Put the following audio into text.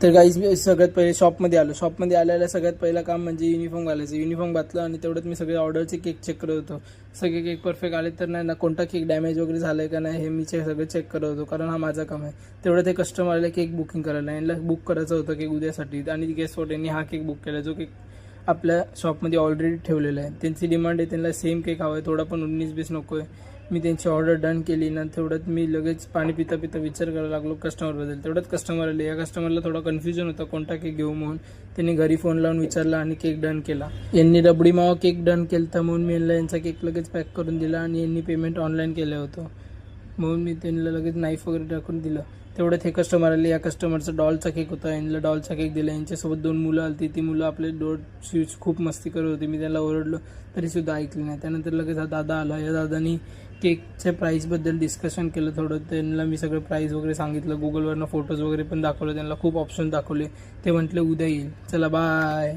तर गाईज मी सगळ्यात पहिले शॉपमध्ये आलो. शॉपमध्ये आल्याला सगळ्यात पहिलं काम म्हणजे युनिफॉर्म घालायचं. युनिफॉर्म घातलं आणि तेवढ्यात मी सगळे ऑर्डरचे केक चेक करत होतो. सगळे केक परफेक्ट आले तर नाही ना, कोणता केक डॅमेज वगैरे झाला आहे का नाही हे मी सगळं चेक करत होतो, कारण हा माझा काम आहे. तेवढं ते कस्टमरला केक बुकिंग करायला, यांना बुक करायचं होतं केक उद्यासाठी, आणि गेस्ट वॉट यांनी हा केक बुक केला जो केक आपल्या शॉपमध्ये ऑलरेडी ठेवलेला आहे. त्यांची डिमांड आहे, त्यांना सेम केक हवा आहे, थोडा पण 19-20 नको आहे. मी त्यांची ऑर्डर डन केली ना, तेवढ्यात मी लगेच पाणी पिता पिता विचार करायला लागलो कस्टमरबद्दल. तेवढ्यात कस्टमर आले. या कस्टमरला थोडा कन्फ्युजन होता कोणता केक घेऊ म्हणून. त्यांनी घरी फोन लावून विचारला आणि केक डन केला. यांनी रबडी मावा केक डन केला, म्हणून मी यांना यांचा केक लगेच पॅक करून दिला आणि यांनी पेमेंट ऑनलाईन केलं होतं, म्हणून मी त्यांना लगेच नाईफ वगैरे टाकून दिलं. तेवढ्यात हे कस्टमर आले. या कस्टमरचा डॉलचा केक होता, यांना डॉलचा केक दिला. यांच्यासोबत 2 मुलं आली. ती मुलं आपले स्वीट्स खूप मस्ती करत होती. मी त्यांना ओरडलो तरीसुद्धा ऐकले नाही. त्यानंतर लगेच हा दादा आला. या दादानी केकच्या प्राईसबद्दल डिस्कशन केलं थोडं. त्यांना मी सगळं प्राईस वगैरे सांगितलं, गुगलवरनं फोटोज वगैरे पण दाखवले, त्यांना खूप ऑप्शन दाखवले. ते म्हटले उद्या येईल. चला बाय.